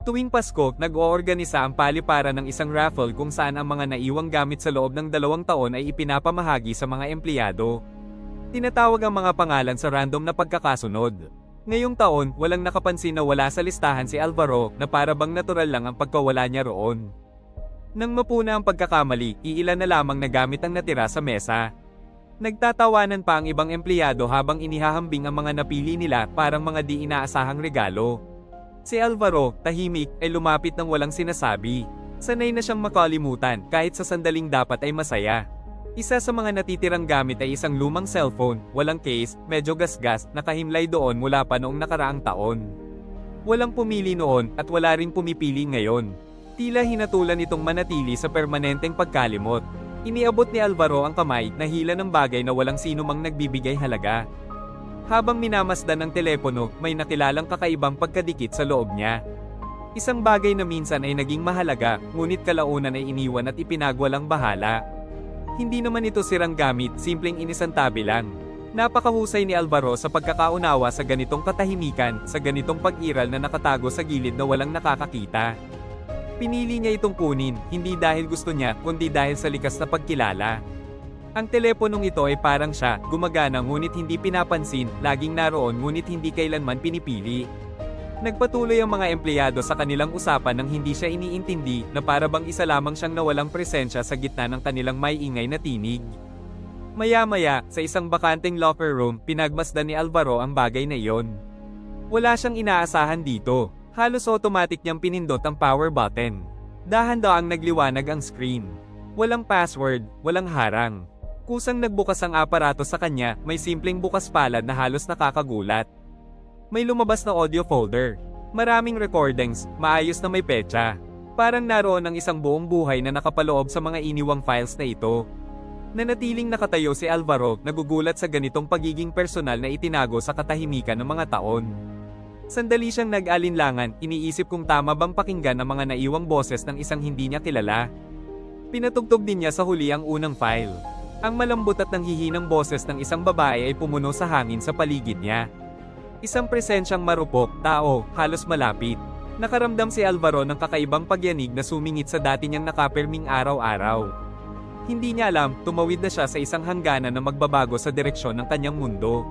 Tuwing Pasko, nag-oorganisa ang paliparan ng isang raffle kung saan ang mga naiwang gamit sa loob ng 2 taon ay ipinapamahagi sa mga empleyado. Tinatawag ang mga pangalan sa random na pagkakasunod. Ngayong taon, walang nakapansin na wala sa listahan si Alvaro na para bang natural lang ang pagkawala niya roon. Nang mapuna ang pagkakamali, iilan na lamang na gamit ang natira sa mesa. Nagtatawanan pa ang ibang empleyado habang inihahambing ang mga napili nila parang mga di inaasahang regalo. Si Alvaro, tahimik, ay lumapit ng walang sinasabi. Sanay na siyang makalimutan kahit sa sandaling dapat ay masaya. Isa sa mga natitirang gamit ay isang lumang cellphone, walang case, medyo gasgas, nakahimlay doon mula pa noong nakaraang taon. Walang pumili noon at wala rin pumipili ngayon. Tila hinatulan itong manatili sa permanenteng pagkalimot. Iniabot ni Alvaro ang kamay na hila ng bagay na walang sino mang nagbibigay halaga. Habang minamasdan ng telepono, may nakilalang kakaibang pagkadikit sa loob niya. Isang bagay na minsan ay naging mahalaga, ngunit kalaunan ay iniwan at ipinagwalang bahala. Hindi naman ito sirang gamit, simpleng inisantabi lang. Napakahusay ni Alvaro sa pagkakaunawa sa ganitong katahimikan, sa ganitong pag-iral na nakatago sa gilid na walang nakakakita. Pinili niya itong kunin, hindi dahil gusto niya, kundi dahil sa likas na pagkilala. Ang teleponong ito ay parang siya, gumagana ngunit hindi pinapansin, laging naroon ngunit hindi kailanman pinipili. Nagpatuloy ang mga empleyado sa kanilang usapan nang hindi siya iniintindi na para bang isa lamang siyang nawalang presensya sa gitna ng kanilang maiingay na tinig. Maya-maya, sa isang bakanteng locker room, pinagmasdan ni Alvaro ang bagay na iyon. Wala siyang inaasahan dito. Halos automatic niyang pinindot ang power button. Dahan-daang nagliwanag ang screen. Walang password, walang harang. Kusang nagbukas ang aparato sa kanya, may simpleng bukas palad na halos nakakagulat. May lumabas na audio folder. Maraming recordings, maayos na may petsa. Parang naroon ang isang buong buhay na nakapaloob sa mga iniwang files na ito. Nanatiling nakatayo si Alvaro, nagugulat sa ganitong pagiging personal na itinago sa katahimikan ng mga taon. Sandali siyang nag-alinlangan, iniisip kung tama bang pakinggan ang mga naiwang boses ng isang hindi niya kilala. Pinatugtog din niya sa huli ang unang file. Ang malambot at nanghihinang boses ng isang babae ay pumuno sa hangin sa paligid niya. Isang presensyang marupok, tao, halos malapit. Nakaramdam si Alvaro ng kakaibang pagyanig na sumingit sa dati niyang nakaperming araw-araw. Hindi niya alam, tumawid na siya sa isang hangganan na magbabago sa direksyon ng kanyang mundo.